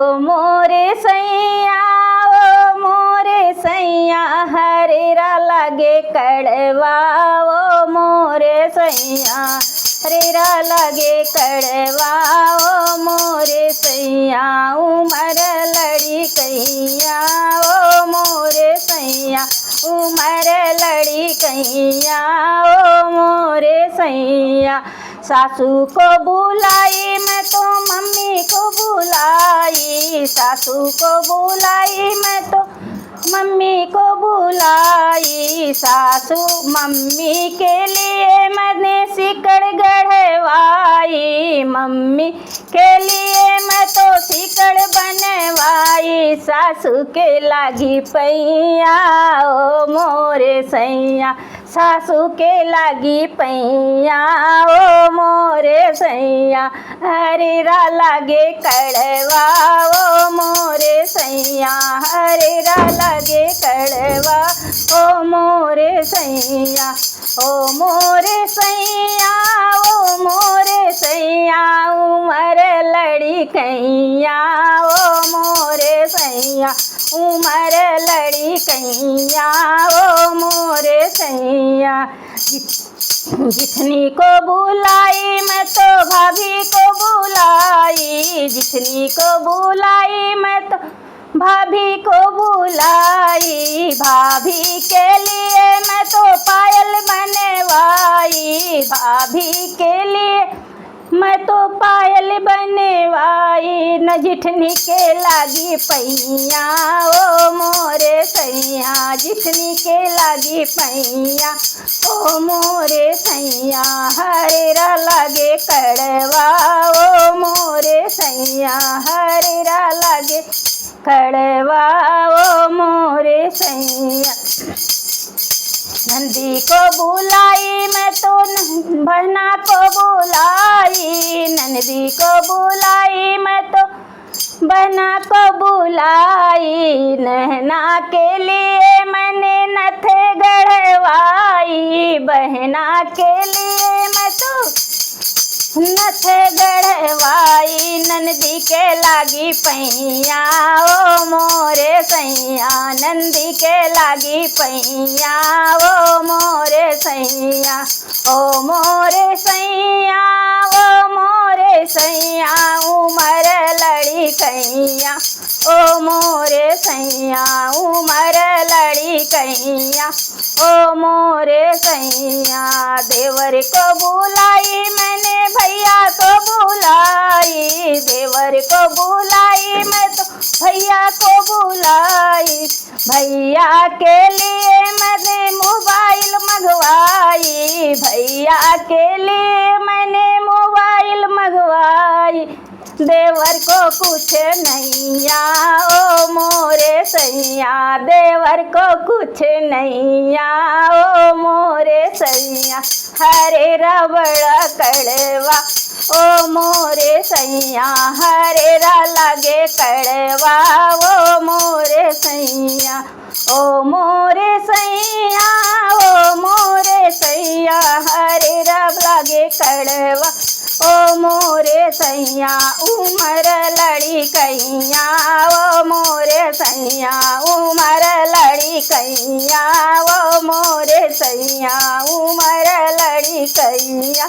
ओ मोरे सैया, ओ मोरे सैया, हरेरा लागे कड़वा। ओ मोरे सैया, हरेरा लागे कड़वा। ओ मोरे सैया, उमर लड़ी कैया। ओ मोरे सैया, उमर लड़ी कैया। ओ मोरे सैया, सासू को बुलाई मैं तो मम्मी को बुलाई। सासू को बुलाई मैं तो मम्मी को बुलाई। सासू मम्मी के लिए मैंने सिकड़ गढ़वाई। मम्मी के लिए मैं तो सिकड़ बनवाई। सासू के लागी पैया, ओ मोरे सैया, सासू के लागी पैया। ओ मोरे सैया, हरेरा लागे कड़वा। ओ मोरे सैया, हरेरा लागे कड़वा। ओ मोरे सैया, ओ मोरे सैया, ओ मोरे सैया, उमर लड़ी कैया। ओ मोरे सैया, उमर लड़ी कैया। ओ मोरे सैया, जितनी को बुलाई मैं तो भाभी को बुलाई। जितनी को बुलाई मैं तो भाभी को बुलाई। भाभी के लिए मैं तो पायल बनवाई। भाभी के लिए मैं तो पायल बनवाई। न जिठनी के लागी पैया। ओ मोरे सैया, जिठनी के लागी पैया। ओ मोरे सैया, हरेरा लागे कड़वा। ओ मोरे सैया, हरेरा लागे कड़वा। ओ मोरे सैया, नंदी को बुलाई मैं तो बहना को बुलाई। नंदी को बुलाई मैं तो बहना को बुलाई। नहना के लिए मैंने नथे गढ़वाई। बहना के लिए मैं तो नथ गढ़वाई। नंदी के लागी पैया। ओ मोरे सैया, नंदी के लागी पैया। ओ मोरे सैया, ओ मोरे सैया, ओ मोरे सैया, उमर लड़ी कैया। ओ मोरे सैया, उमर लड़ी कैया। ओ मोरे सैया, देवर को बुलाई मैंने भैया को बुलाई। देवर को बुलाई मैं तो भैया को बुलाई। भैया के लिए मैंने मोबाइल मंगवाई। भैया के लिए मैंने मोबाइल मंगवाई। देवर को कुछ नैया। ओ मोरे सैया, देवर को कुछ नैया। ओ मोरे सैया, हरेरा बड़ा कड़वा। ओ मोरे सैया, हरेरा लागे कड़वा। ओ मोरे सैया, ओ मोरे सैया, ओ मोरे सैया, हरेरा लागे कड़वा। ओ मोरे सैया, उमर लड़ी कैया। ओ मोरे सैया, उमर लड़ी कैया। ओ मोरे सैया, उमर लड़ी कैया।